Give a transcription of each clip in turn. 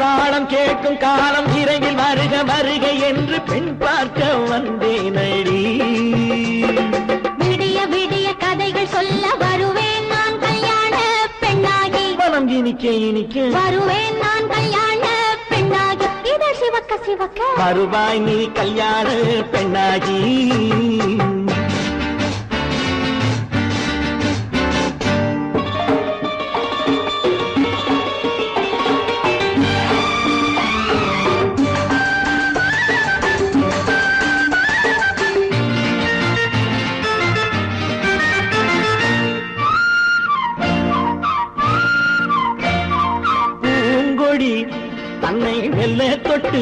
மேளதாளம் கேட்கும் காலம் விரைவில் வருக வருக என்று பெண் பார்க்க வந்தேனடி. விடிய விடிய கதைகள் சொல்ல வருவேன் நான் கல்யாண பெண்ணாகி. மனம் இனிக்க இனிக்க வருவேன் நான் கல்யாண பெண்ணாகி. இதழ் சிவக்க சிவக்க வருவாய் நீ கல்யாண பெண்ணாகி. தன்னை மெல்ல தொட்டு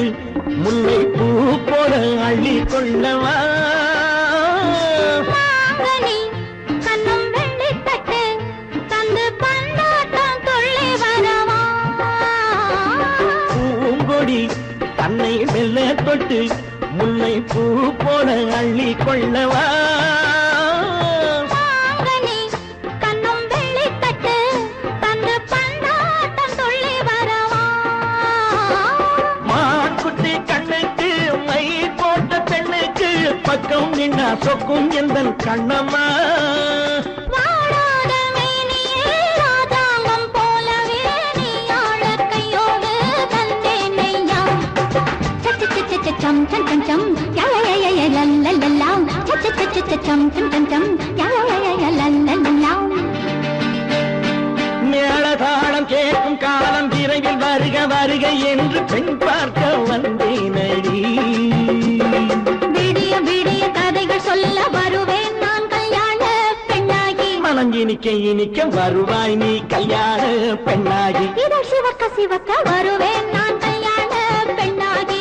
முல்லை பூ போல அள்ளி கொள்ளவா. கண்ணும் வெள்ளி தட்டு தந்து பந்தாட்டம் தொள்ளி வரவா. பூங்கொடி தன்னை மெல்ல தொட்டு முல்லை பூ போல அள்ளி கொள்ளவா. பக்கம் நின்னா சொக்கும் எந்தன் கண்ணம்மா. வாழாத மேனியே ராதாங்கம் போலவே நீ ஆழ கையோடு தந்தேன் நெய்யா. சச்ச சச்ச சச்சம் சம் சம் சம் யய லல்லல்லாம். சச்ச சச்ச சச்சம் சம் சம் சம் யய லல்லல்லாம். மேளதாளம் கேட்கும் காலம் விரைவில் வருக வருக என்று பெண் பார்க்க வந்தேனடி. விடிய விடிய கதைகள் சொல்ல வருவேன் நான் கல்யாண பெண்ணாகி. மனம் இனிக்க இனிக்க வருவாய் நீ கல்யாண பெண்ணாகி. இதழ் சிவக்க சிவக்க வருவேன் நான் கல்யாண பெண்ணாகி.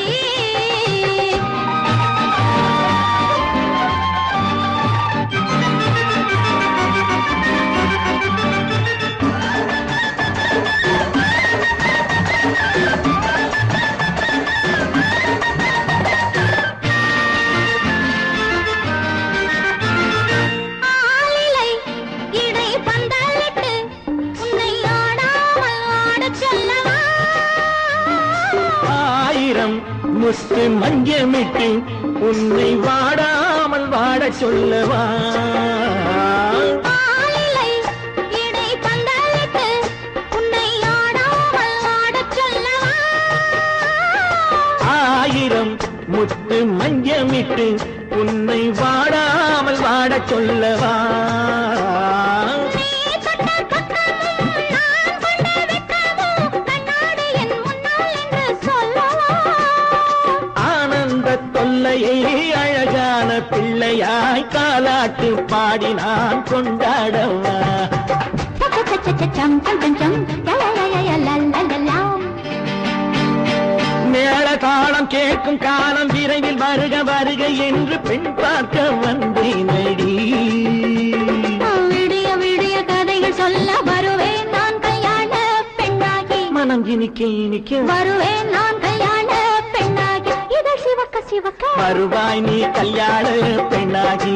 முத்து மஞ்சமிட்டு உன்னை வாடாமல் வாட சொல்லவா. ஆயிரம் முத்து மஞ்சமிட்டு உன்னை வாடாமல் வாட சொல்லவா. அழகான பிள்ளையாய் காலாட்டு பாடி நான் கொண்டாடவா. மேளதாளம் கேட்கும் காலம் விரைவில் வருக வருக என்று பெண் பார்க்க வந்தேனடி. விடிய விடிய கதைகள் சொல்ல வருவேன் நான் கல்யாண பெண்ணாகி. மனம் இனிக்க இனிக்க வருவேன் நான் கல்யாண பெண்ணாகி. இதழ் சிவக்க சிவக்க வருவாய் நீ கல்யாண பெண்ணாகி.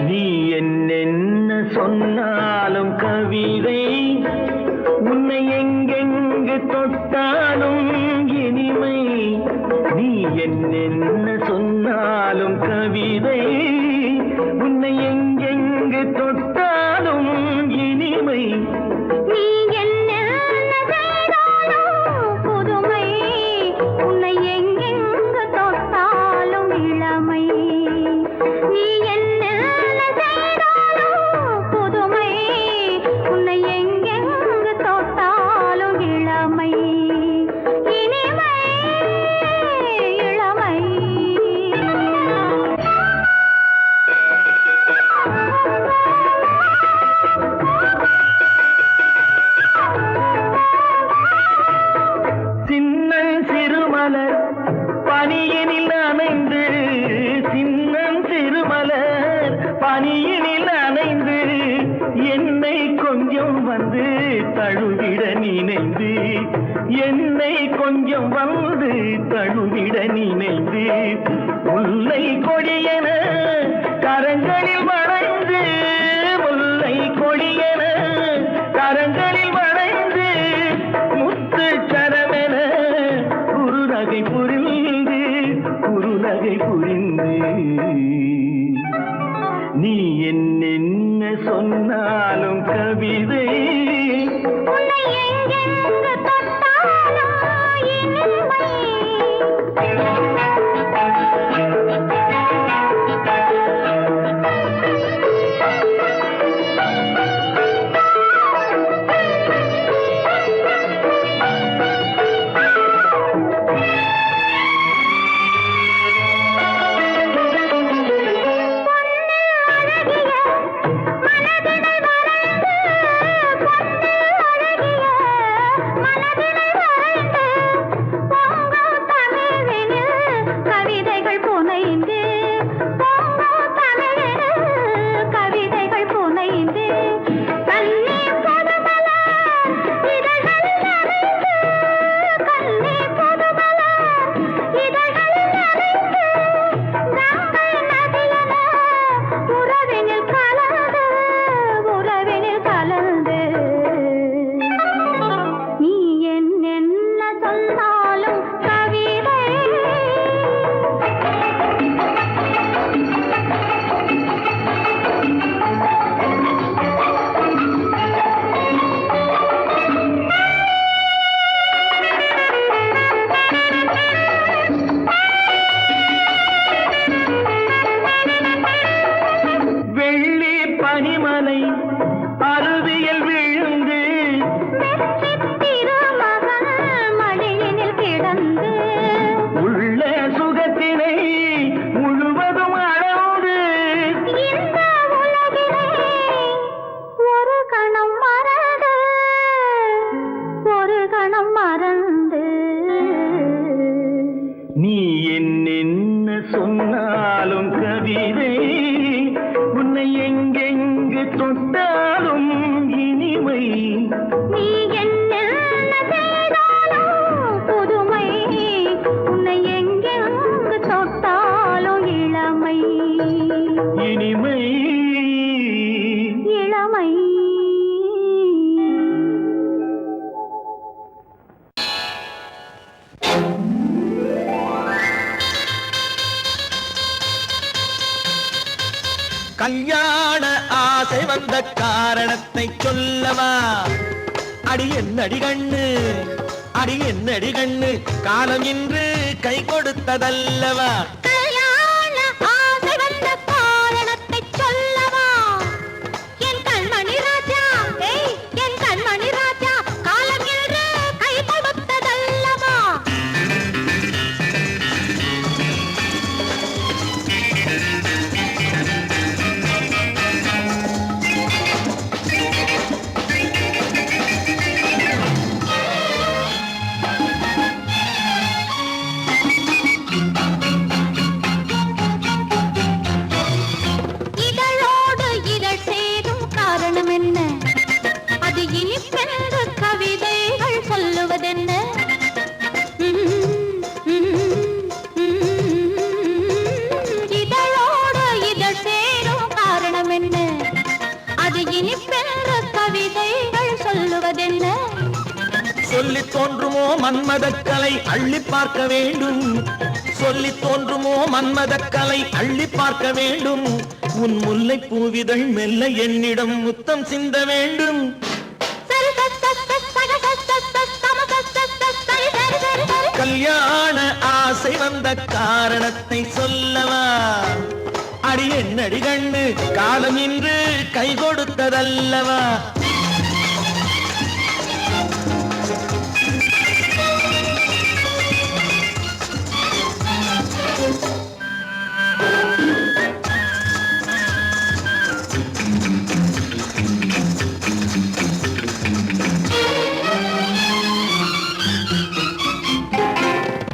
நீ என்னென்ன சொன்னாலும் கவிதை உன்னை எங்கெங்கு தொட்டாலும் இனிமை. நீ என்னென்ன சொன்னாலும் கவிதை உன்னை எங்கெங்கு தொட்டாலும் இனிமை. நீ என்ன செய்தாலும் புதுமை உன்னை எங்கெங்கு தொட்டாலும் இளமை. நீ என்ன செய்தாலும் புதுமை உன்னை எங்கெங்கு தொட்டாலும் இளமை. இனிமை இளமை. சின்னன் சிறுமலர் பனியினில் அணைந்து சின்னன் சிறுமலர் பனியினில் அணைந்து என்னை கொண்டு கொஞ்சம் வந்து தழுவிட நினைந்து என்னை கொஞ்சம் வந்து தழுவிட நினைந்து முல்லை கொடியென கரங்களில் வளைந்து முல்லை கொடியென கரங்களில் வளைந்து முத்து சரமென குறுநகை புரிந்து நீ என்ன சொன்னாலும் கவிதை நீ என்ன சொன்னாலும் கவிதை உன்னை எங்கெங்கு தொட்டாலும் இனிமை நீ என்ன செய்தாலும் புதுமை உன்னை எங்கெங்கு தொட்டாலும் இளமை இனிமை இளமை கல்யாண ஆசை வந்த காரணத்தை சொல்லவா அடி என்னடி கண்ணு காலம் இன்று கை கொடுத்ததல்லவா கல்யாண ஆசை வந்த காரணத்தை சொல்லவா என் கண்மணி ராஜா என் கண்மணி ராஜா காலம் இன்று கை கொடுத்ததல்லவா சொல்லி தோன்றுமோ மன்மதக்கலை அள்ளி பார்க்க வேண்டும் சொல்லி தோன்றுமோ மன்மதக்கலை அள்ளி பார்க்க வேண்டும் உன் முல்லை பூவிதழ் மெல்ல என்னிடம் முத்தம் சிந்த வேண்டும் கல்யாண ஆசை வந்த காரணத்தை சொல்லவா அடி என்னடி கண்ணு காலம் இன்று கை கொடுத்ததல்லவா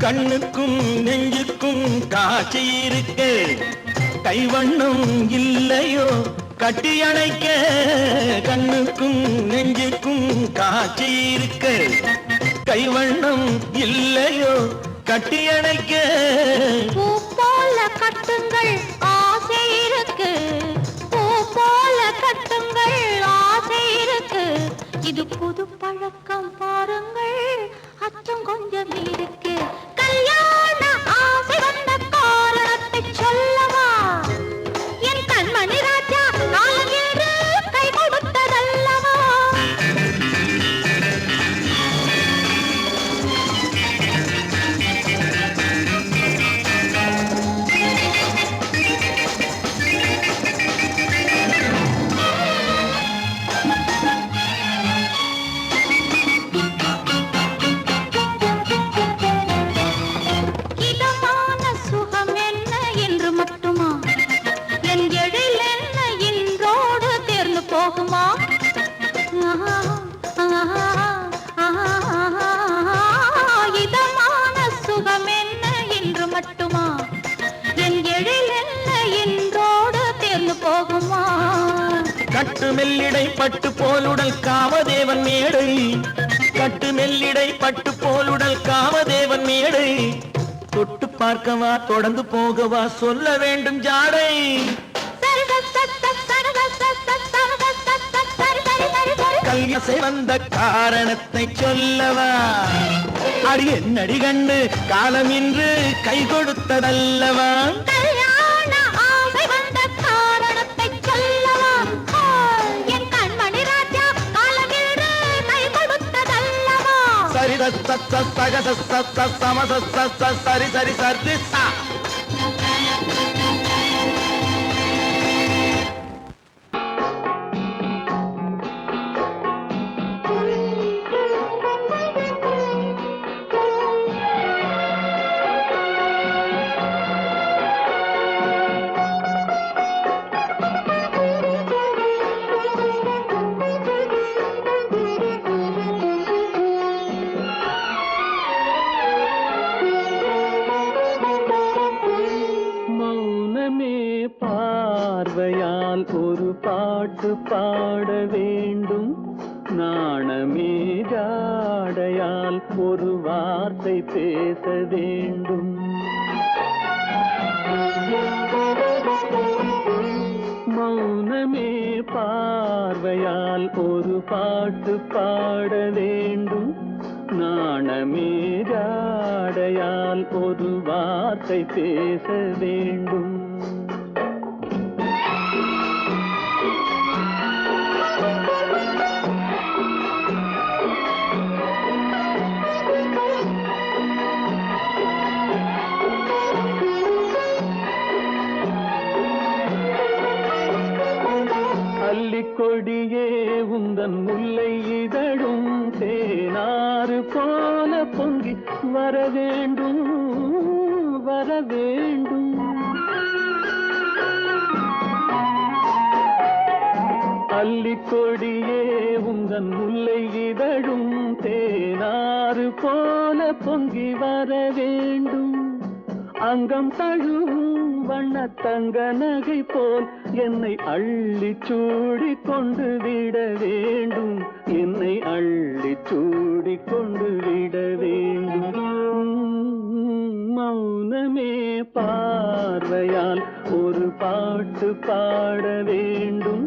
கண்ணுக்கும் நெஞ்சுக்கும் காட்சி இருக்கு கைவண்ணம் இல்லையோ கட்டி அணைக்க கண்ணுக்கும் நெஞ்சுக்கும் காட்சி இருக்க கைவண்ணம் இல்லையோ கட்டி அணைக்க பூ போல கட்டுங்கள் ஆசை இருக்கு பூ போல கட்டுங்கள் ஆசை இருக்கு இது புது பழக்கம் பாருங்கள் அச்சம் கொஞ்சம் இருக்கு கல்யாண ஆசை வந்த காரணத்தை சொல்லவா என் கண்மணி ராஜா நாளேறு கை கொடுத்ததல்லவா இதமான சுகம் என்ன என்று மட்டுமா என் எழில் என்ன என்றோடு தேர்ந்து போகுமா கட்டு மெல்லிடை பட்டு போலுடல் காமதேவன் மேடை கட்டு மெல்லிடை பட்டு போலுடல் காமதேவன் மேடை தொட்டு பார்க்கவா தொடர்ந்து போகவா சொல்ல வேண்டும் ஜாடை கல்யாசை வந்த காரணத்தை சொல்லவா அடி என்னடி கண்டு காலம் இன்று கை கொடுத்ததல்லவா கல்யாண ஆசை வந்த காரணத்தை சொல்லவா என் கண்மணி ராஜா காலம் இன்று கை கொடுத்ததல்லவா சரி சக சம சரி சரி சரி சா பார்வையால் ஒரு பாட்டு பாட வேண்டும் நாணமே ஜாடையால் ஒரு வார்த்தை பேச வேண்டும் மௌனமே பார்வையால் ஒரு பாட்டு பாட வேண்டும் நாணமே ஜாடையால் ஒரு வார்த்தை பேச வேண்டும் கொடியே உந்தன் முல்லை இதழும் தேனாறு போல பொங்கி வர வேண்டும் வர வேண்டும் அல்லிக்கொடியே உந்தன் முல்லை இதழும் தேனாறு போல பொங்கி வர வேண்டும் அங்கம் தழுவும் வண்ணத்தங்க நகை போல் என்னை அள்ளி சூடி கொண்டு விட வேண்டும் என்னை அள்ளி சூடி கொண்டு விட வேண்டும் மௌனமே பார்வையால் ஒரு பாட்டு பாட வேண்டும்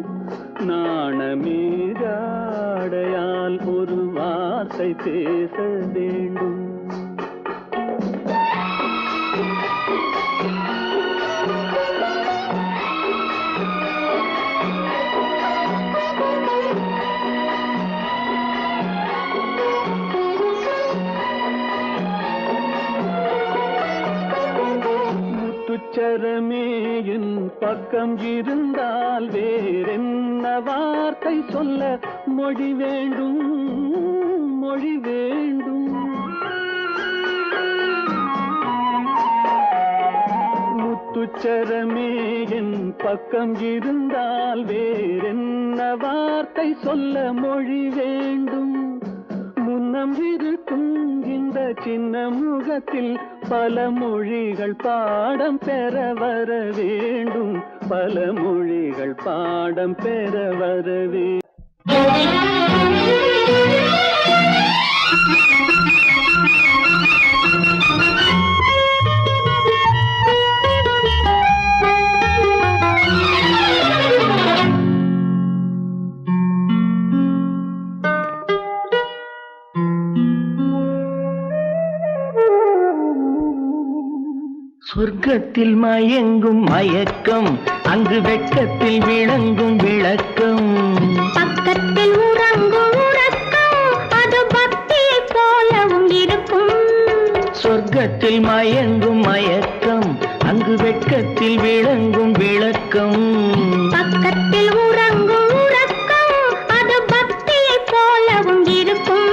நாணமே ஜாடையால் ஒரு வார்த்தை பேச வேண்டும் முத்துச்சரமே என் பக்கம் இருந்தால் வேறென்ன வார்த்தை சொல்ல மொழி வேண்டும் மொழி வேண்டும் முத்துச்சரமே என் பக்கம் இருந்தால் வேறென்ன வார்த்தை சொல்ல மொழி வேண்டும் முன்ன நாணம் இருக்கும் இந்த சின்ன முகத்தில் பல மொழிகள் பாடம் பெற வர வேண்டும், பல மொழிகள் பாடம் பெற வர வேண்டும். சொர்க்கத்தில் மயங்கும் மயக்கம், அங்கு வெட்கத்தில் விளங்கும் விளக்கம். பக்கத்தில் உறங்கும் உறக்கம், அது பக்தியை போலவும் இருக்கும். சொர்க்கத்தில் மயங்கும் மயக்கம், அங்கு வெட்கத்தில் விளங்கும் விளக்கம். பக்கத்தில் உறங்கும் உறக்கம், அது பக்தியை போலவும் இருக்கும்.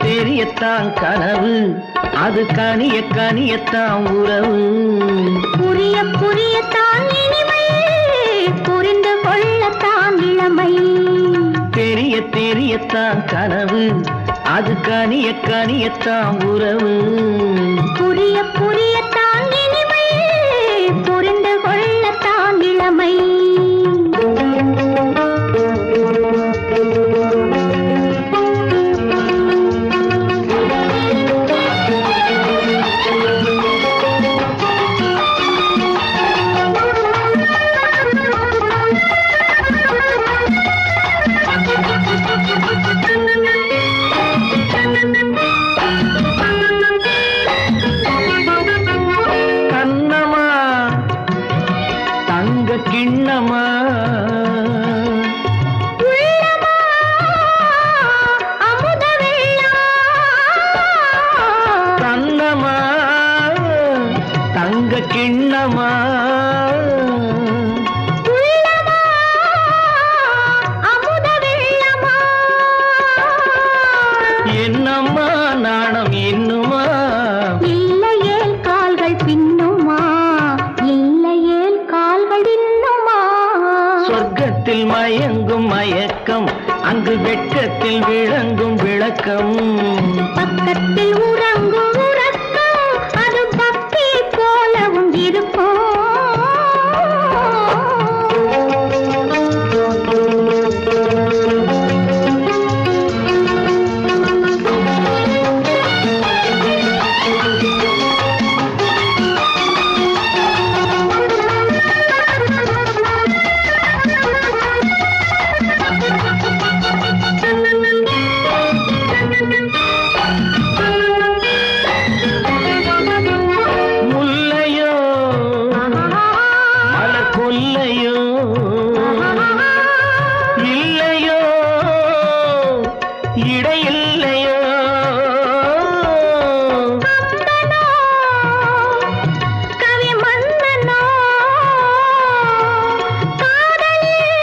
தெரியத்தான் கனவு, அது கனிய கனியத்தான் உறவு. புரிய புரியத்தான் இனிமை, புரிந்து கொள்ளத்தான் இளமை. தெரியத்தான் கனவு, அது கனிய கனியத்தான் உறவு. புரிய புரியத்தான் இனிமை, புரிந்து கொள்ளத்தான் இளமை. கிண்ணமா அமுத வெள்ளமா, கண்ணமா தங்க கிண்ணமா, அமுத வெள்ளமா. என்னம்மா நாணம் இன்னுமா? இல்லையேல் கால்கள் பின்னுமா, இல்லையேல் கால்கள் இன்னுமா. சொர்க்கத்தில் மயங்கும் மயக்கம், அங்கு வெட்கத்தில் விளங்கும் விளக்கம். பக்கத்தில் உறங்கும் உறக்கம், அது பக்தி போலவும் இருக்கும். முல்லையோ மலர் கொல்லையோ, இல்லையோ இடையில்லையோ. கவி மன்னனோ, காதலில்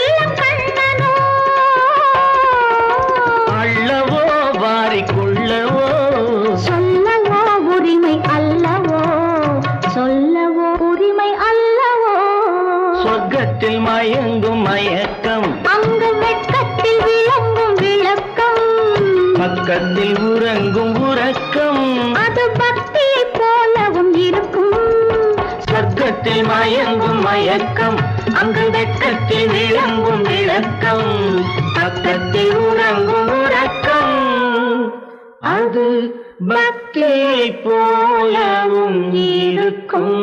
இளம் கண்ணனோ. அள்ளவோ வாரிக்கொள்ளவோ, சொல்லவோ உரிமை அல்லவோ, சொல்லவோ உரிமை அல்லவோ. சொர்க்கத்தில் மயங்கும் மயக்கம், அங்கு வெட்கத்தில் விளங்கும் விளக்கம். பக்கத்தில் உறங்கும் உறக்கம். அது பக்தியை போலவும் இருக்கும். சொர்க்கத்தில் மயங்கும் மயக்கம், அங்கு வெட்கத்தில் விளங்கும் விளக்கம். பக்கத்தில் உறங்கும் உறக்கம், அது பக்தியை போலவும் இருக்கும்.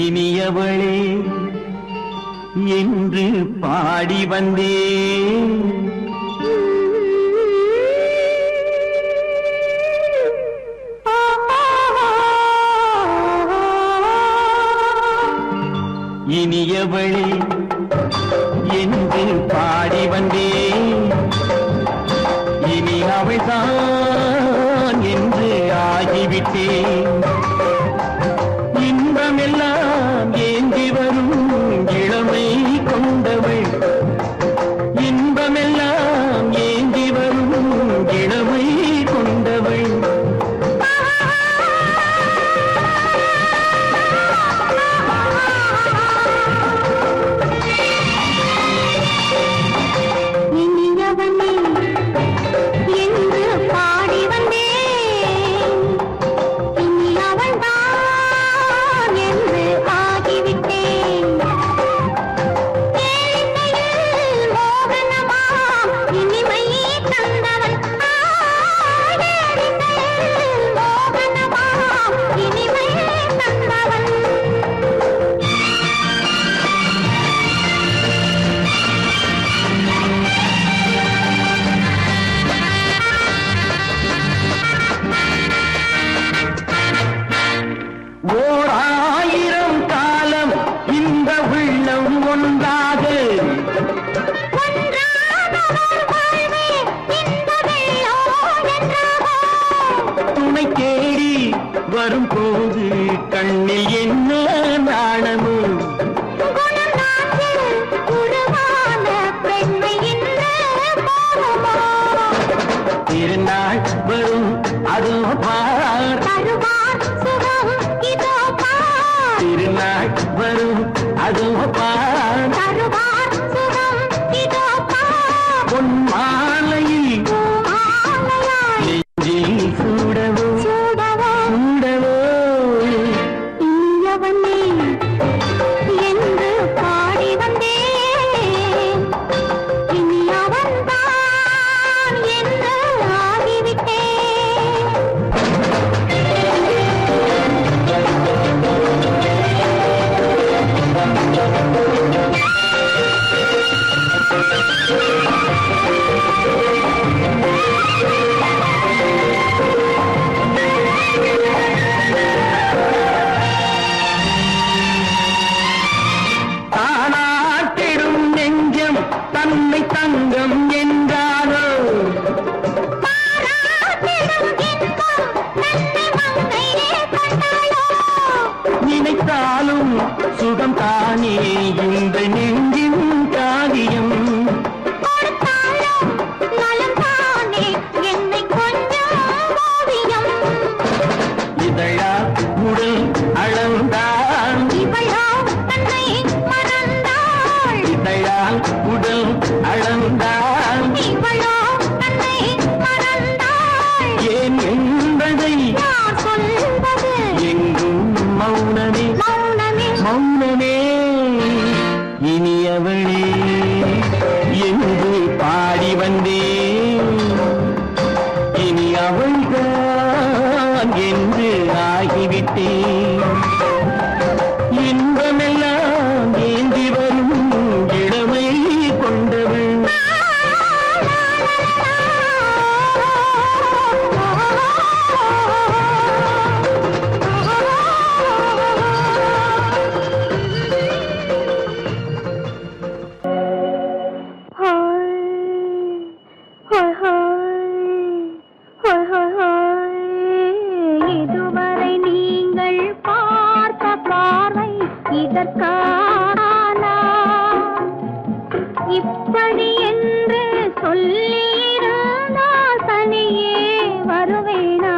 இனியவளே என்று பாடி வந்தேன், இனியவளே என்று பாடி வந்தேன். இனி அவள்தான் என்று ஆகிவிட்டேன். இன்பமெல்லாம் ஏந்தி வரும் இளமை கொண்டவள், இன்பமெல்லாம் ஏந்தி வரும் இளமை கொண்டவள். இனியவனே என்று பாடி வந்தேன். இனி அவள்தான் என்று ஆகிவிட்டேன். கேளிக்கையில் மோகனமாம் இனிமை தந்தவன். கேளிக்கையில் மோகனமாம் இனிமை தந்தவன். ஓர் ஆயிரம் காலம் இந்த உள்ளம் ஒன்றாக துணை தேடி வரும்போது கண்ணில் என்ன நாணமோ. திருநாள் வரும் அதோ பார், திருநாள் வரும் அதோ பார். பொன் மாலையில் நெஞ்சில் சூடவோ சூடவோ. என்று பாடி வந்தேன். இனி அவன்தான் என்று ஆகிவிட்டேன். தானாட்டிடும் நெஞ்சம் தன்னை தங்கம் என்றானோ. நினைத்தாலும் சுகம் தானே இந்த நெஞ்சின் காரியம். இதழா உடல் அளந்தான், இதழால் உடல் அளந்தான். ஏன் என்பதை எங்கும் மௌனமே மௌனமே. இனியவளே என்று பாடி வந்தேன். இனி அவள்தான் என்று ஆகிவிட்டேன். இன்பமெல்லாம் ஏந்தி வரும் இளமை கொண்டவள். இதுவரை நீங்கள் பார்த்த பார்வை இதற்கான இப்படி என்று சொல்லியிருந்தால் தனியே வருவேனா?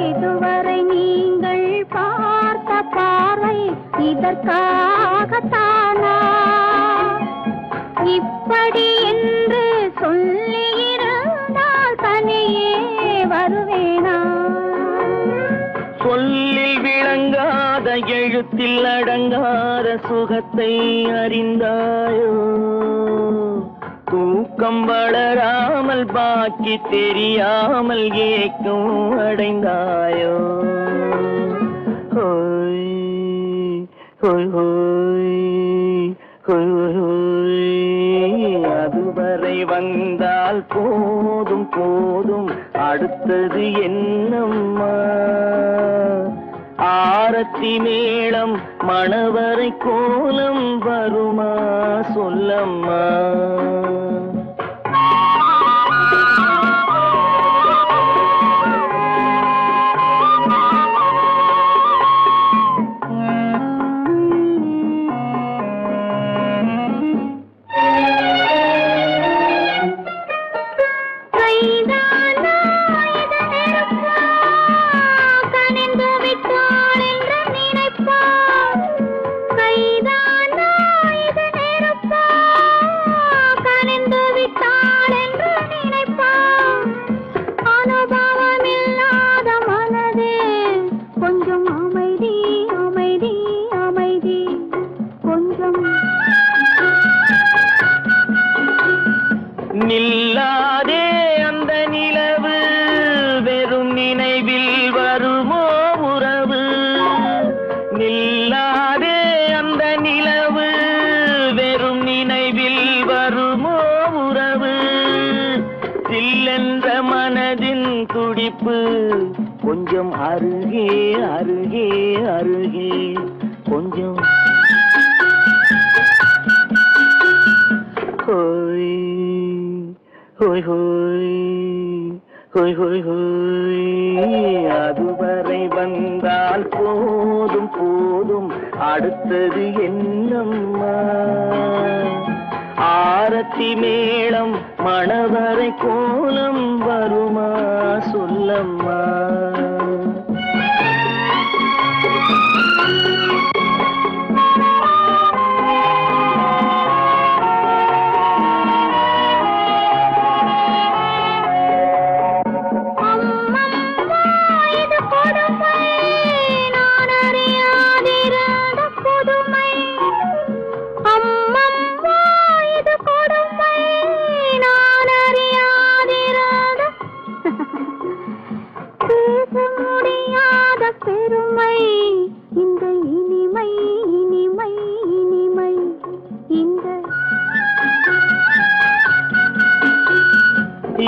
இதுவரை நீங்கள் பார்த்த பார்வை இதற்காகத்தானா இப்படி என்று சொல்லியிருந்தால் தனியே வருவேனா? சொல்லில் விளங்காத எழுத்தில் அடங்காத சுகத்தை அறிந்தாயோ. தூக்கம் வளராமல் பாக்கி தெரியாமல் ஏக்கம் அடைந்தாயோ. ஹோய் ஹோய் ஹோய் ஹோய் ஹோய். அதுவரை அடுத்தது என்னம்மா? ஆரத்தி மேளம் மணவரை கோலம் வருமா சொல்லம்மா? நில்லாதே அந்த நிலவு வெறும் நினைவில் வருமோ உறவு? நில்லாதே அந்த நிலவு வெறும் நினைவில் வருமோ உறவு? சில்லென்ற மனதின் துடிப்பு கொஞ்சம் அருகே அருகே அருகே கொஞ்சம் ஹோய் ஹோய் ஹோய் ஹோய் ஹோய். அதுவரை வந்தால் போதும் போதும், அடுத்தது என்னம்மா? ஆரத்தி மேளம் மணவரை கோலம் வருமா சொல்லம்மா?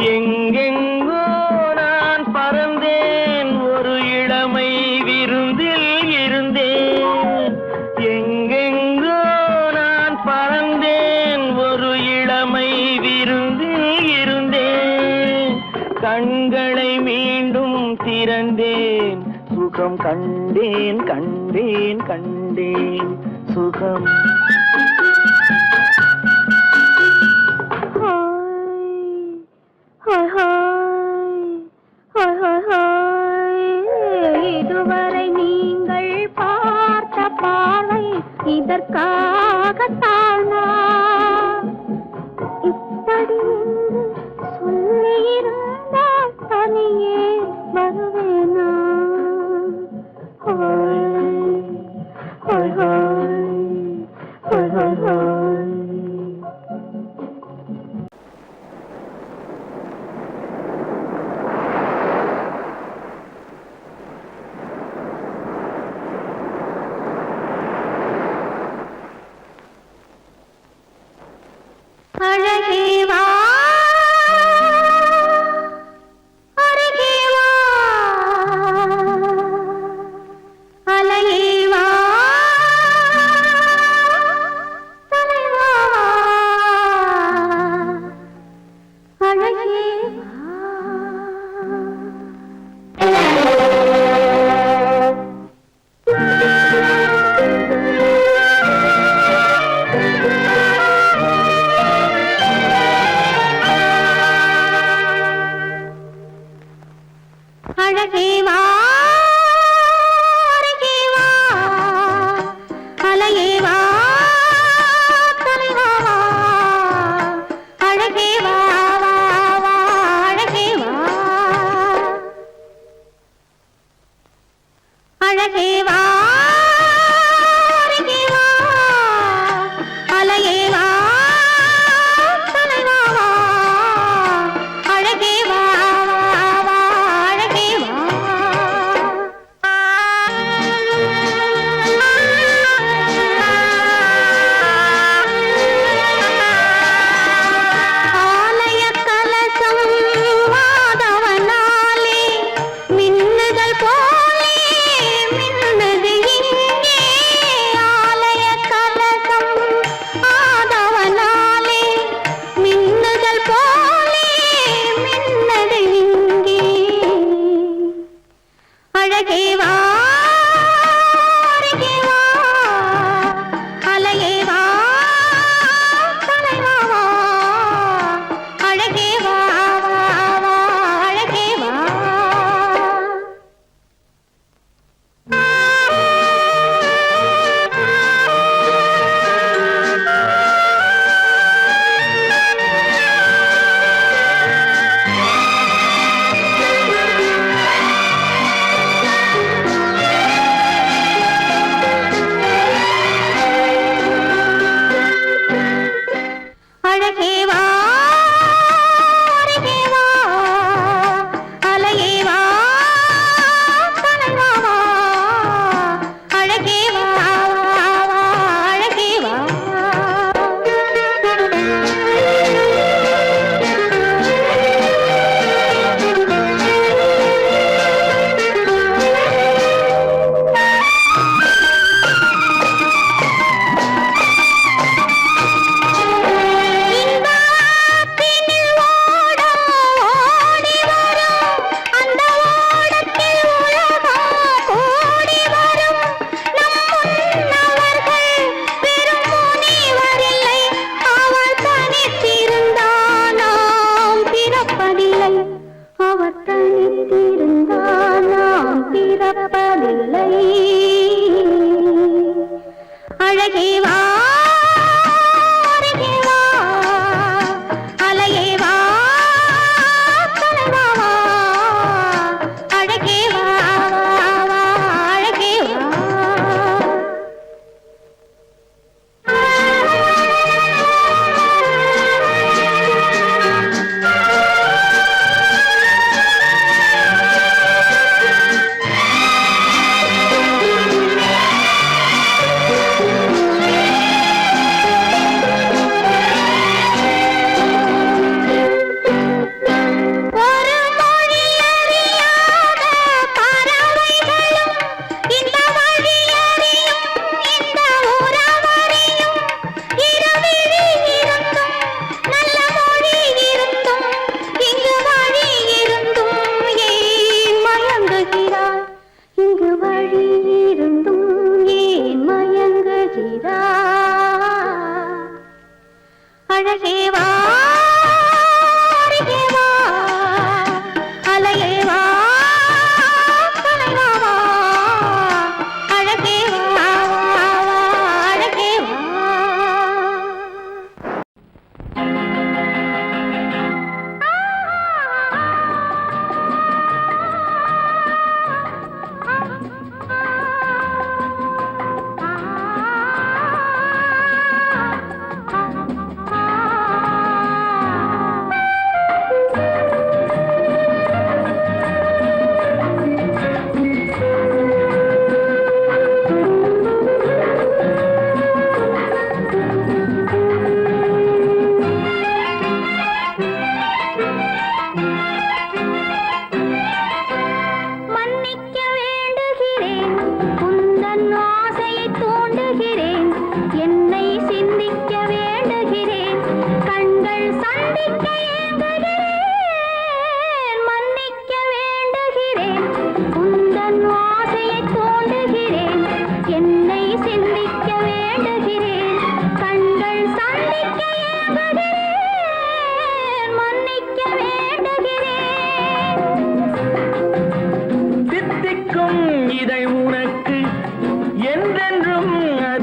எங்கெங்கோ நான் பறந்தேன், ஒரு இளமை விருந்தில் இருந்தேன். எங்கெங்கோ நான் பறந்தேன், ஒரு இளமை விருந்தில் இருந்தேன். கண்களை மீண்டும் திறந்தேன், சுகம் கண்டேன் கண்டேன் கண்டேன் சுகம். இதுவரை நீங்கள் பார்த்த பார்வை இதற்காகத்தானா? இப்படி சொல்லியிருந்தால் தனியே வருவேனா? ஹோய் ஹோய் ஹோய் ஹோய் ஹோய்.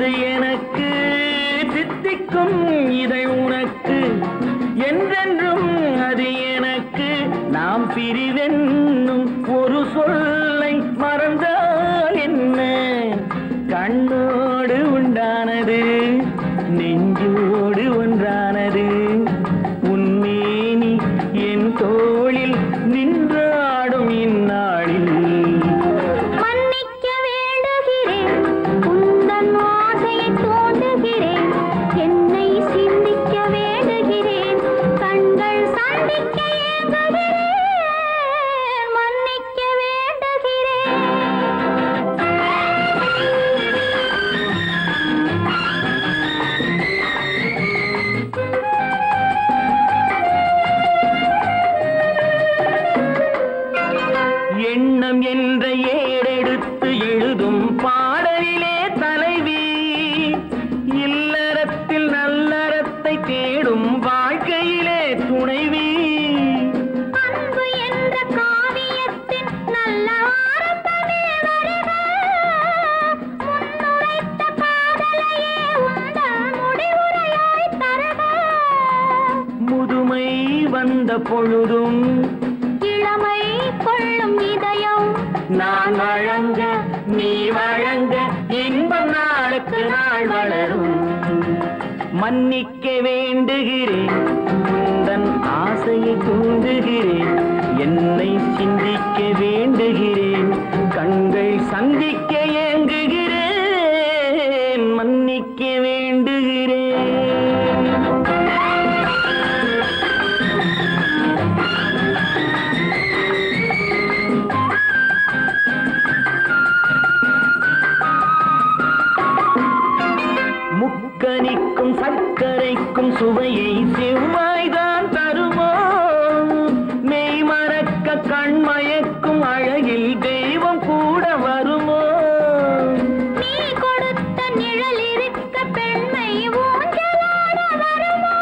அது எனக்கு தித்திக்கும் இதை உனக்கு என்றென்றும் அது எனக்கு நாம் பிரிவென்னும் ஒரு சொல்லை மறந்தால் என்ன கண்ணோடு உண்டானது நெஞ்சோடு ஒன்றானது உன்மேனி என் தோளில் நின்றாடும் இந்நாளில் மன்னிக்க வேண்டுகிறேன் உந்தன் ஆசையை தோண்டுகிறேன் என்னை சிந்திக்க வேண்டுகிறேன் கண்கள் சந்திக்க ஏங்குகிறேன் மன்னிக்க வேண்டுகிறேன் எண்ணம் என்ற ஏடெடுத்து எழுதும் பாடலிலே தலைவி இல்லறத்தில் நல்லறத்தை தேடும் வாழ்க்கையிலே துணைவி அன்பு என்ற காவியத்தின் நல்ல ஆரம்பமே வருக முன்னுரைத்த காதலையே உந்தன் முடிவுரையாய் தருக முதுமை வந்த பொழுதும் இளமை கொள்ளும் இதயம் நான் வழங்க நீ வழங்க இன்பம் நாளுக்கு நாள் வளரும் மன்னிக்க வேண்டுகிறேன் உந்தன் ஆசையை தூண்டுகிறேன் என்னை சிந்திக்க வேண்டுகிறேன் கண்கள் சந்திக்க ஏங்குகிறேன் மன்னிக்க வேண்டுகிறேன் முக்கனிக்கும் சர்க்கரைக்கும் சுவையை செவ்வாய்தான் தருமோ மெய் மறக்க கண்மயக்கும் அழகில் தெய்வம் கூட வருமோ நீ கொடுத்த நிழல் இருக்க பெண்மை ஊஞ்சலாட வருமோ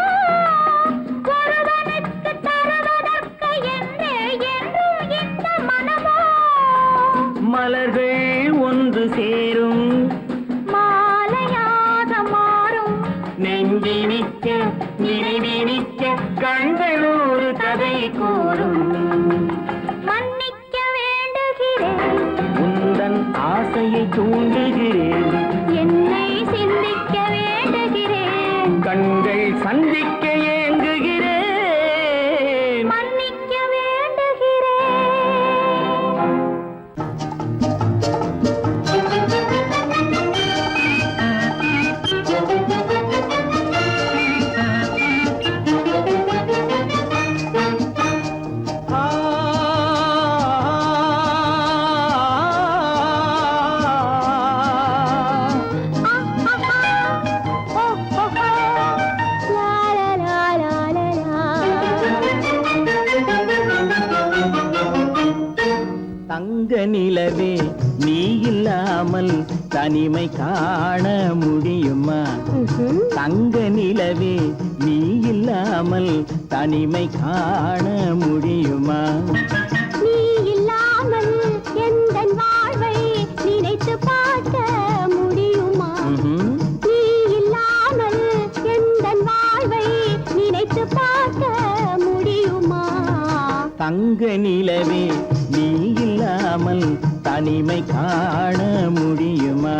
ஒருவனுக்கு தருவதற்கு என்னே என்றும் இந்த மனமோ மலர்கள் ஒன்று சேரும் மாலையாக மாறும் நெஞ்சினிக்க நினைவினிக்க கண்கள் ஒரு கதை கூறும் மன்னிக்க வேண்டுகிறேன் உந்தன் ஆசையை தூண்டுகிறேன் என்னை சிந்திக்க வேண்டுகிறேன் கண்கள் சந்திக்க ஏங்குகிறேன் மன்னிக்க வேண்டுகிறேன் தங்க நிலவே நீ இல்லாமல் தனிமை காண முடியுமா தங்க நிலவே நீ இல்லாமல் தனிமை காண முடியுமா நீ இல்லாமல் எந்தன் வாழ்வை நினைத்து பார்க்க முடியுமா நீ இல்லாமல் எந்தன் வாழ்வை நினைத்து பார்க்க முடியுமா தங்க நிலவே நீ இல்லாமல் தனிமை காண முடியுமா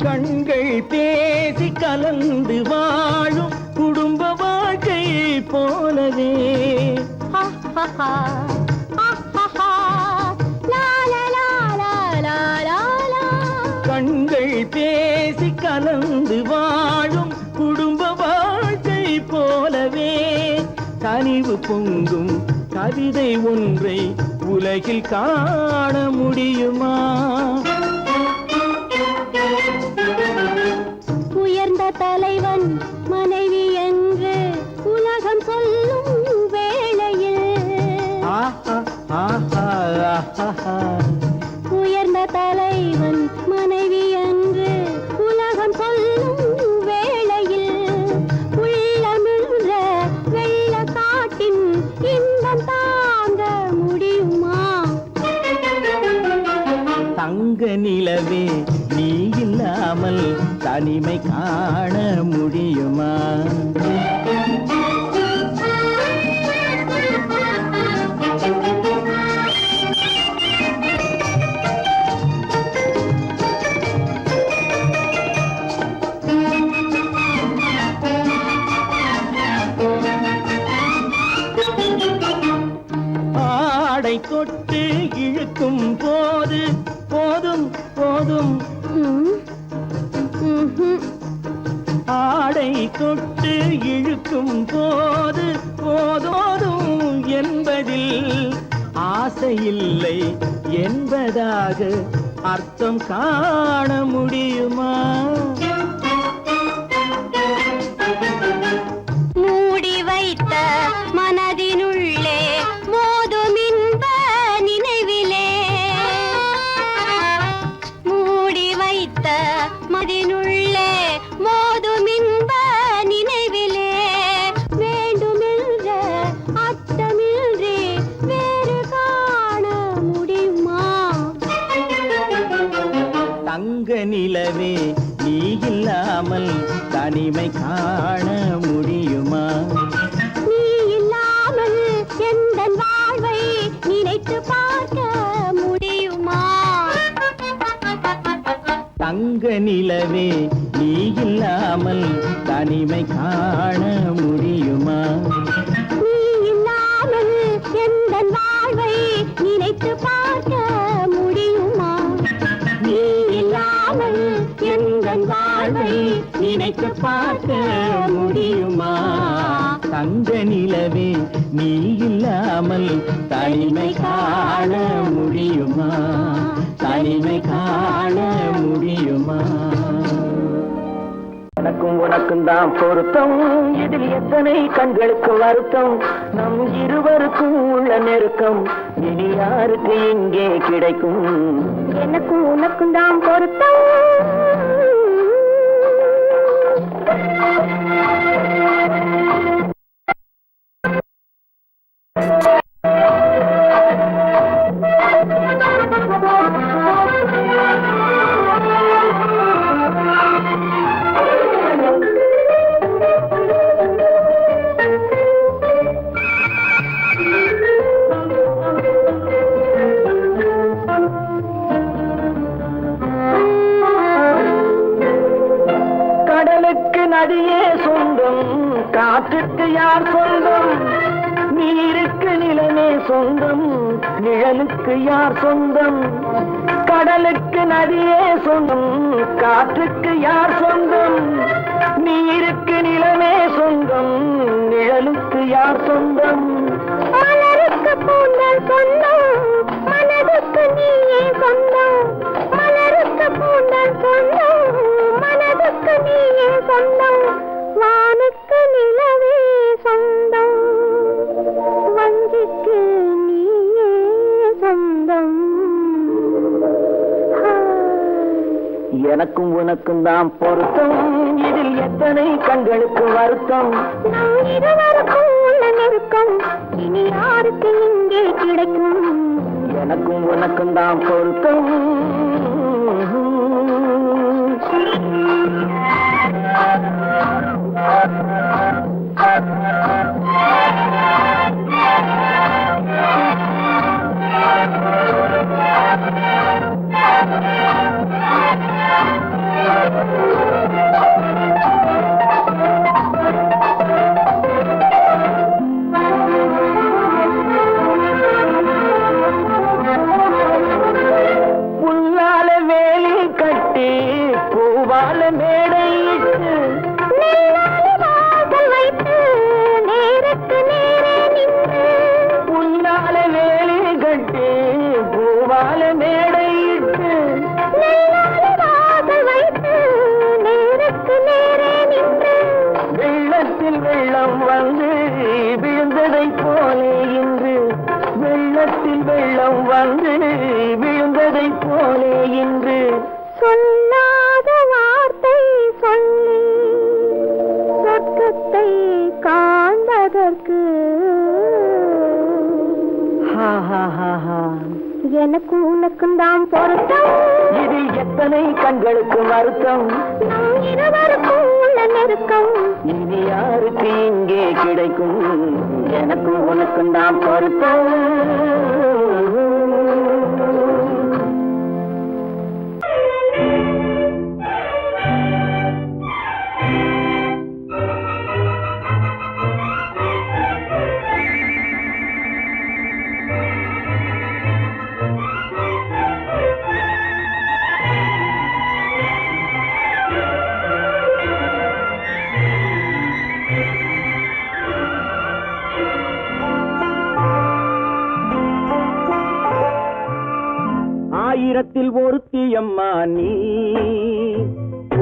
கண்கள் பேசி கலந்து வாழும் குடும்ப வாழ்க்கை போலவே கண்கள் பேசி கலந்து வாழும் குடும்ப வாழ்க்கை போலவே கனிவு பொங்கும் கவிதை ஒன்றை உலகில் காண முடியுமா உயர்ந்த தலைவன் மனைவி என்று உலகம் சொல்லும் வேளையில் ஆஹா ஆஹா ஆஹா. உயர்ந்த தலைவன் மனைவி என்று உலகம் சொல்லும் வேளையில் உள்ளமிழ்ற வெள்ள காட்டின் இன்பம் தாங்க முடியுமா? தங்க நிலவே நீ இல்லாமல் தனிமை காண முடியுமா? ஆடை தொட்டு இழுக்கும் போது போதும் போதும், ஆடை தொட்டு இழுக்கும் போது போதோதும் என்பதில் ஆசையில்லை என்பதாக அர்த்தம் காண முடியுமா? மூடி வைத்த மனதினுள்ளே மோதும் இன்ப நினைவிலே, மூடி வைத்த மனதினுள்ளே மோதும் இன்ப நினைவிலே வேண்டுமென்ற அர்த்தமின்றி வேறு காண முடியுமா? தங்க நிலவே நீ இல்லாமல் தனிமை காண முடியுமா? நீ இல்லாமல் எந்தன் வாழ்வை நினைத்து பார்க்க முடியுமா? தங்க நிலவே நீ இல்லாமல் தனிமை காண முடியுமா? நீ இல்லாமல் எந்தன் வாழ்வை நினைத்து பார்க்க முடியுமா? நீ இல்லாமல் எந்தன் வாழ்வை நினைத்து பார்க்க முடியுமா? தங்க நிலவே நீ இல்லாமல் தனிமை காண முடியுமா? தனிமை காண முடியுமா? எனக்கும் உனக்கும் தான் பொருத்தம், இதில் எத்தனை கண்களுக்கு வருத்தம், நம் இருவருக்கும் உள்ள நெருக்கம் இனி யாருக்கு இங்கே கிடைக்கும்? எனக்கும் உனக்கும் தான் பொருத்தம். கடலுக்கு நதியே சொந்தம், காற்றுக்கு யார் சொந்தம், நீருக்கு நிலமே சொந்தம், நிழலுக்கு யார் சொந்தம்? கடலுக்கு நதியே சொந்தம், காற்றுக்கு யார் சொந்தம், நீருக்கு நிலமே சொந்தம், நிழலுக்கு யார் சொந்தம்? மலருக்கு பூந்தல் சொந்தம், மனதுக்கு நீயே சொந்தம். மலருக்கு பூந்தல் சொந்தம், மனதுக்கு நீயே சொந்தம். வானுக்கு நிலவே சொந்தம், வஞ்சிக்கு நீயே சொந்தம். எனக்கும் உனக்கும் தான் பொருத்தம், இதில் எத்தனை கண்களுக்கு வருத்தம், நம் இருவருக்கும் உள்ள நெருக்கம் இனி யாருக்கு இங்கே கிடைக்கும்? எனக்கும் உனக்கும் தான் பொருத்தம். புல்லால வேலி கட்டி பூவால மேடையிட்டு நெல்லால வாசல் வைத்து ஆற்றில் வெள்ளம் வந்து விழுந்ததை போலே இன்று சொல்லாத வார்த்தை சொல்லி சொர்க்கத்தை காண்பதற்கு எனக்கு உனக்கும் தான் பொருத்தம். இதில் எத்தனை கண்களுக்கு வருத்தம், நம் இருவருக்கும் உள்ள நெருக்கம். இனி யாருக்கு இங்கே கிடைக்கும், எனக்கு உனக்கும் தான் பொருத்தம். ஆயிரத்தில் ஒருத்தி அம்மா நீ,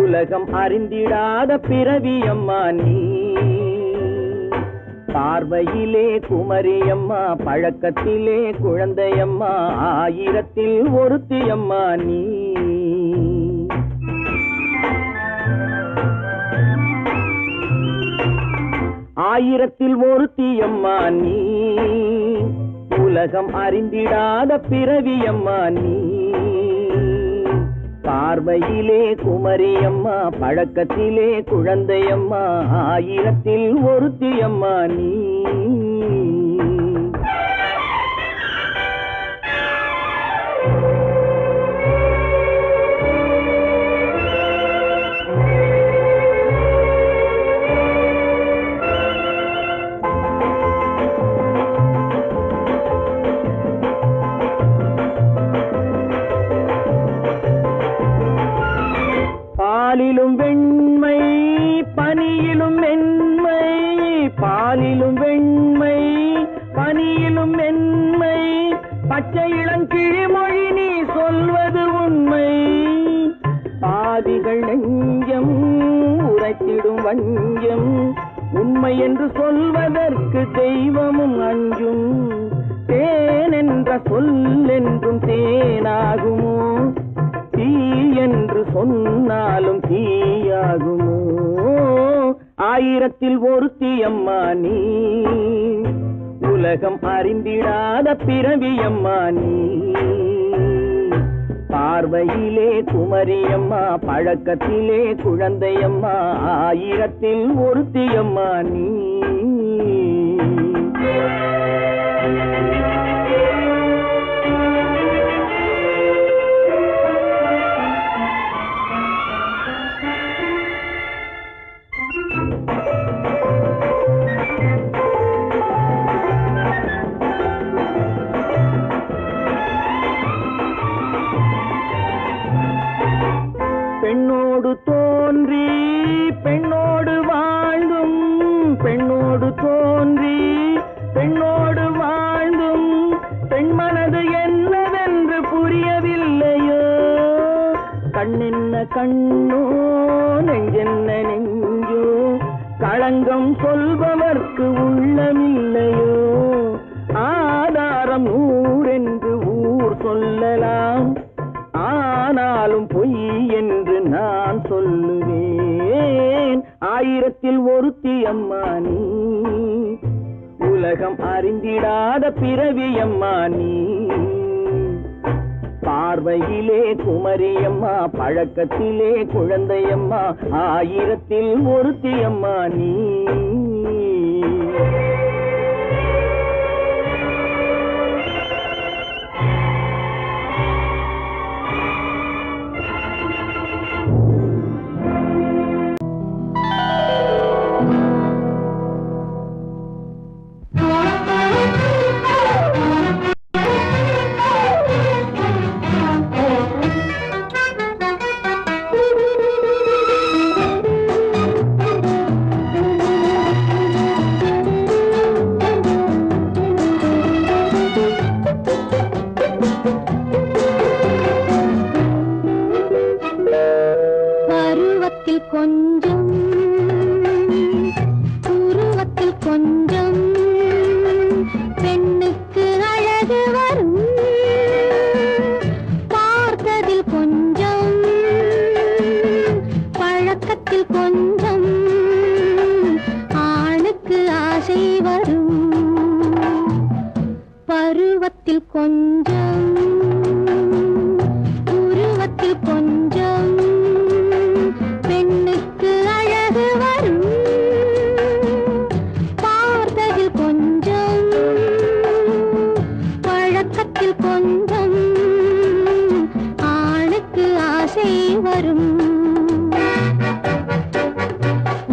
உலகம் அறிந்திடாத பிறவி அம்மா நீ. பார்வையிலே குமரியம்மா, பழக்கத்திலே குழந்தையம்மா, ஆயிரத்தில் ஒருத்தி அம்மா நீ. ஆயிரத்தில் ஒருத்தி அம்மா நீ, உலகம் அறிந்திடாத பிறவி அம்மா நீ. பார்வையிலே குமரியம்மா, பழக்கத்திலே குழந்தையம்மா, ஆயிரத்தில் ஒருத்தி அம்மா நீ. பாலிலும் வெண்மை பனியிலும் மென்மை, பாலிலும் வெண்மை பனியிலும் மென்மை, பச்சை இளங்கிழிமொழி நீ சொல்வது உண்மை. பாதிகள் நெஞ்சம் உரைத்திடும் வஞ்சம், உண்மை என்று சொல்வதற்கு தெய்வமும் அஞ்சும். தேன் என்ற சொல் என்றும் தேனாகுமோ, தீ என்று சொன்னாலும் தீயாகுமோ. ஆயிரத்தில் ஒருத்தி அம்மா நீ, உலகம் அறிந்திடாத பிறவி அம்மா நீ. பார்வையிலே குமரியம்மா, பழக்கத்திலே குழந்தையம்மா, ஆயிரத்தில் ஒருத்தி அம்மா நீ. பெண்ணோடு தோன்றி பெண்ணோடு வாழ்ந்தும், பெண்ணோடு தோன்றி பெண்ணோடு வாழ்ந்தும், பெண் மனது என்னவென்று புரியவில்லையோ. கண்ணென்ன கண்ணோ, நெஞ்சென்ன நெஞ்சோ, களங்கம் சொல்பவர்க்கு உள்ளமில்லையோ. ஆதாரம் ஊரென்று ஊர் சொல்லலாம், ஆனாலும் பொய் என்று நான் சொல்லுவேன். ஆயிரத்தில் ஒருத்தி அம்மா நீ, உலகம் அறிந்திடாத பிறவி அம்மா நீ. பார்வையிலே குமரியம்மா, பழக்கத்திலே குழந்தையம்மா, ஆயிரத்தில் ஒருத்தி அம்மா நீ. கொஞ்சம் உருவத்தில் கொஞ்சம் பெண்ணுக்கு அழகு வரும் பார்த்ததில் கொஞ்சம் பழக்கத்தில் கொஞ்சம் ஆணுக்கு ஆசை வரும்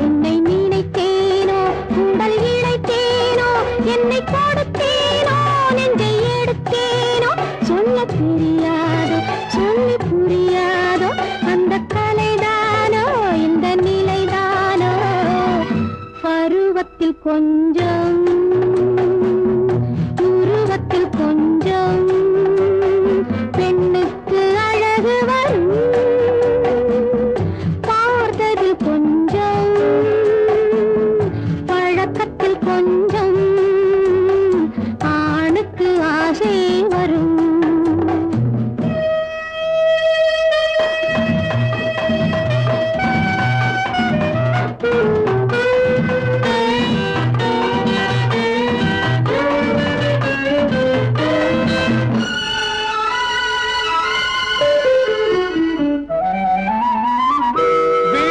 உன்னை நினைத்தேனோ உடல் இழைத்தேனோ என்னை கொடுத்தேனோ நெஞ்சை எடுத்தேனோ சொல்ல தெரியாதோ சொல்லி புரியாதோ அந்த கலைதானோ இந்த நிலைதானோ பருவத்தில் கொஞ்சம் உருவத்தில் கொஞ்சம் பெண்ணுக்கு அழகு வரும் பார்த்ததில் கொஞ்சம் பழக்கத்தில் கொஞ்சம் ஆணுக்கு ஆசை வரும்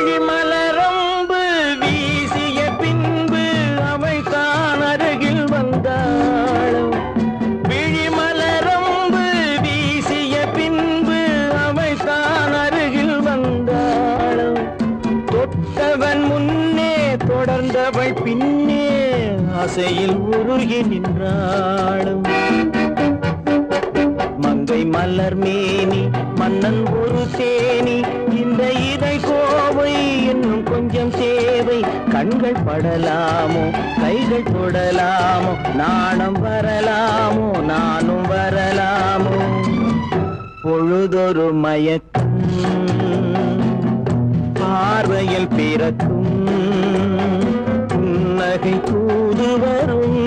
விழிமலரம்பு வீசிய பின்பு அவள் தான் அருகில் வந்தாளும் விழிமலரம்பு வீசிய பின்பு அவள் தான் அருகில் வந்தாளும் தொட்டவன் முன்னே தொடர்ந்தவள் பின்னே ஆசையில் உருகி நின்றாளும் மங்கை மலர் மேனி மன்னன் ஒரு தேனி இந்த இதை கோவை இன்னும் கொஞ்சம் சேவை கண்கள் படலாமோ கைகள் தொடலாமோ நாணம் வரலாமோ நானும் வரலாமோ பொழுதொரு மயக்கம் பார்வையில் பிறக்கும் புன்னகை தூது வரும்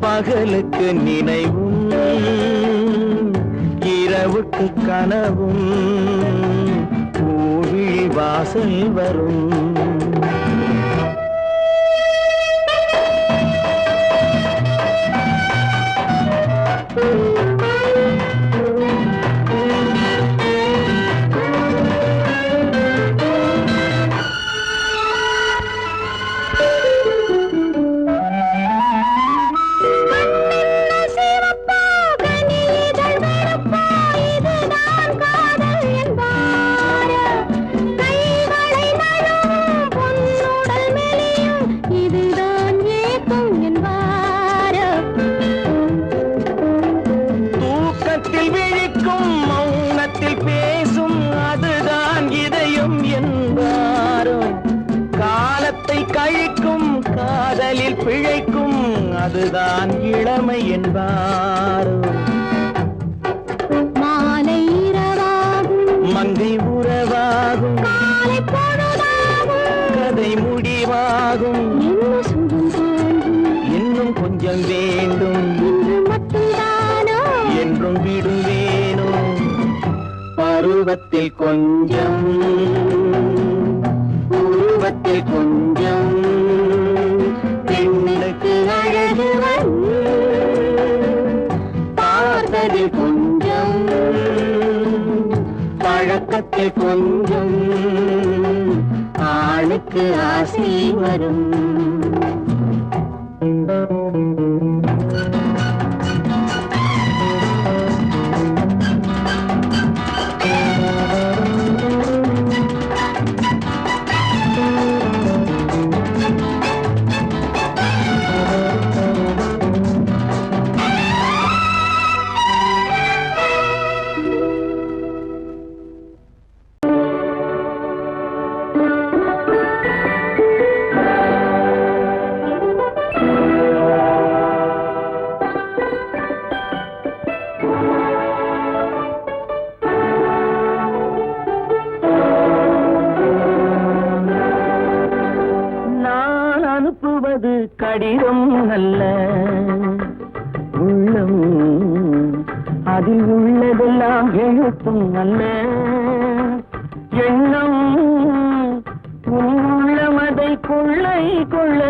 பகலுக்கு நினைவும் இரவுக்கு கனவும் பூவிழி வாசல் வரும் தூக்கத்தில் விழிக்கும் மௌனத்தில் பேசும் அதுதான் இதயம் என்பாரோ காலத்தை கழிக்கும் காதலில் பிழைக்கும் அதுதான் இளமை என்பாரோ மாலை இரவாகும் மங்கை உறவாகும் காலை பொழுதாகும் கதை முடிவாகும் என்ன சுகம் தோன்றும் இன்னும் கொஞ்சம் வேண்டும் இன்று மட்டும்தானோ என்றும் விடுவேனோ பருவத்தில் கொஞ்சம் உருவத்தில் கொஞ்சம் பெண்ணுக்கு அழகு வரும் பார்த்ததில் கொஞ்சம் பழக்கத்தில் கொஞ்சம் ஆணுக்கு ஆசை வரும் அனுப்புவது கடிதம் அல்ல உள்ளம் அதில் உள்ளதெல்லாம் எழுத்தும் அல்ல எண்ணம் உன் உள்ளமதை கொள்ளை கொள்ள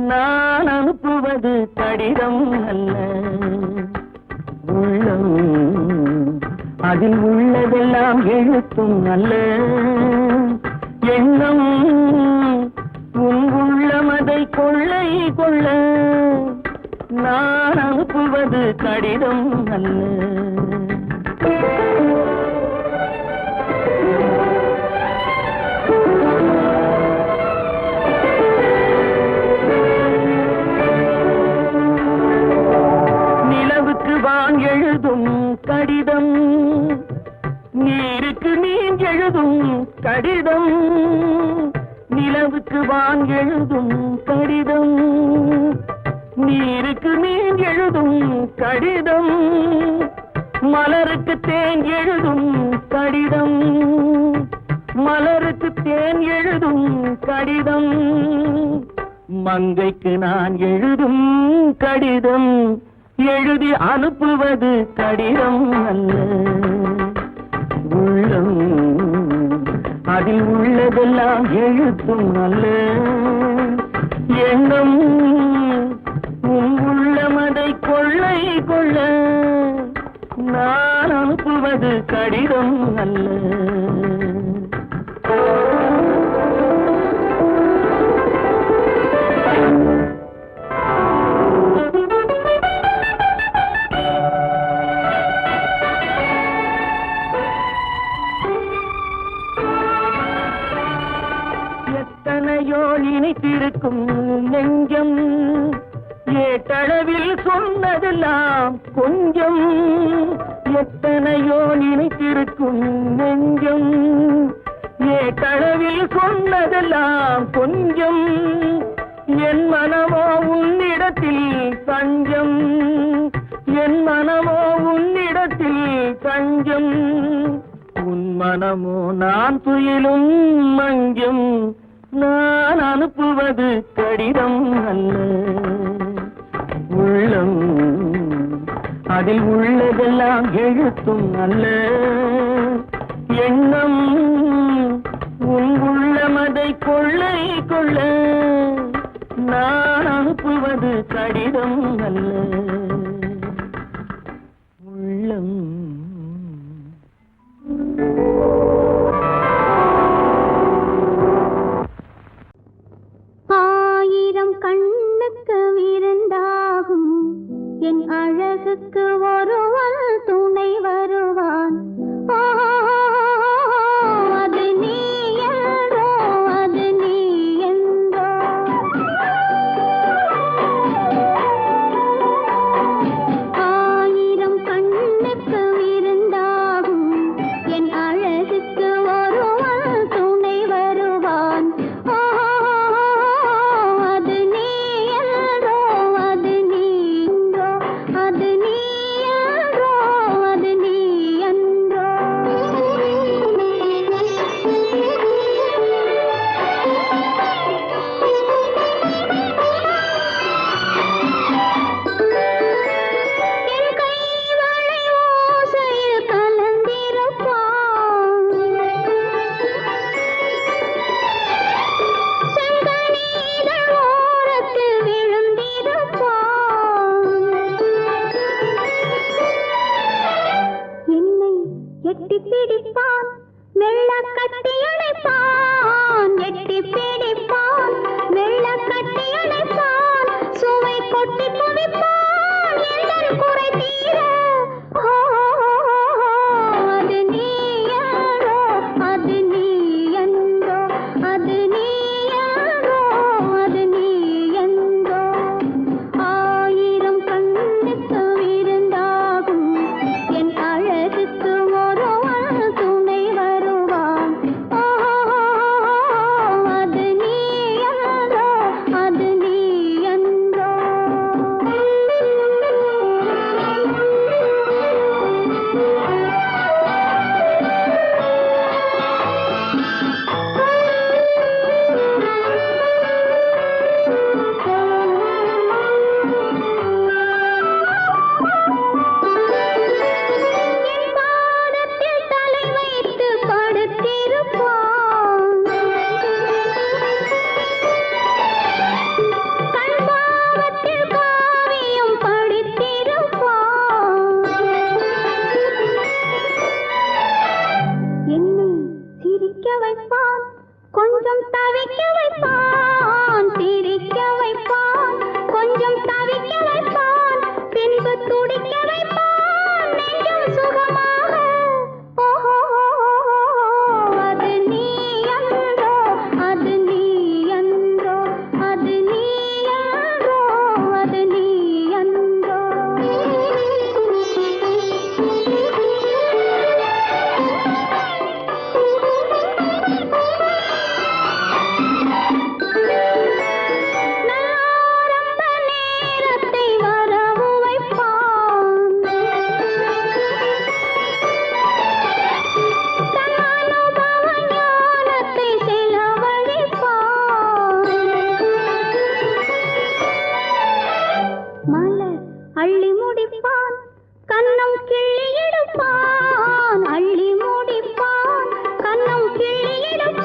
நான் அனுப்புவது அனுப்புவது கடிதம் அல்ல. உள்ளம் அதில் உள்ளதெல்லாம் எழுத்தும் அல்ல. எண்ணம் உன் உள்ளம் அதை கொள்ளை கொள்ள நான் அனுப்புவது கடிதம் அல்ல. நிலவுக்கு வான் எழுதும் கடிதம், நீருக்கு மீன் எழுதும் கடிதம். நிலவுக்கு வான் எழுதும் கடிதம், நீருக்கு மீன் எழுதும் கடிதம். மலருக்கு தேன் எழுதும் கடிதம், மலருக்கு தேன் எழுதும் கடிதம். மங்கைக்கு நான் எழுதும் கடிதம், எழுதி அனுப்புவது கடிதம் அல்ல. உள்ளம் அதில் உள்ளதெல்லாம் எழுத்தும் அல்ல. எண்ணம் உன் உள்ளம் அதை கொள்ளை கொள்ள நான் அனுப்புவது கடிதம் அல்ல. எத்தனையோ நினைத்திருக்கும் நெஞ்சம், ஏட்டளவில் சொன்னதெல்லாம் கொஞ்சம். எத்தனையோ நினைத்திருக்கும் நெஞ்சம், ஏட்டளவில் சொன்னதெல்லாம் கொஞ்சம். என் மனமோ உன்னிடத்தில் தஞ்சம், என் மனமோ உன்னிடத்தில் தஞ்சம். உன் மனமோ நான் துயிலும் மஞ்சம், நான் அனுப்புவது கடிதம் அல்ல. உள்ளம் அதில் உள்ளதெல்லாம் எழுத்தும் அல்ல. எண்ணம் உன் உள்ளம் அதை கொள்ளை கொள்ள நான் அனுப்புவது கடிதம் அல்ல. உள்ளம் ஆயிரம் கண்ணுக்கு விருந்தாகும் என் அழகுக்கு ஒருவன் துணை வருவான். அது நீ என்றோ, அது நீ என்றோ. ஆயிரம் கண்ணுக்கு விருந்தாகும் என் அழகுக்கு ஒருவன் துணை வருவான். அது நீ என்றோ, அது நீ என்றோ, அது நீ என்றோ, அது நீ என்றோ. என் கைவளை ஓசையில் கலந்திருப்பான், செங்கனீர்கள் ஓரத்தில் விழுந்திருப்பான். என்னை எட்டி பிடிப்பான், மெல்ல கட்டி அணைப்பான். எட்டி பிடிப்பான், மெல்ல கட்டி அணைப்பான். சுவை கொட்டி குவிப்பான் எந்தன் குறை தீர. அது நீ என்றோ, அது நீ என்றோ, அது நீ என்றோ, அது நீ என்றோ. ஆயிரம் கண்ணுக்கு விருந்தாகும் என் அழகுக்கு ஒருவன் துணை வருவான். அது ரசிப்பான் கண்ணம் கிள்ளி எடுப்பான் அள்ளி முடிப்பான் கண்ணம் கிள்ளி எடுப்பான்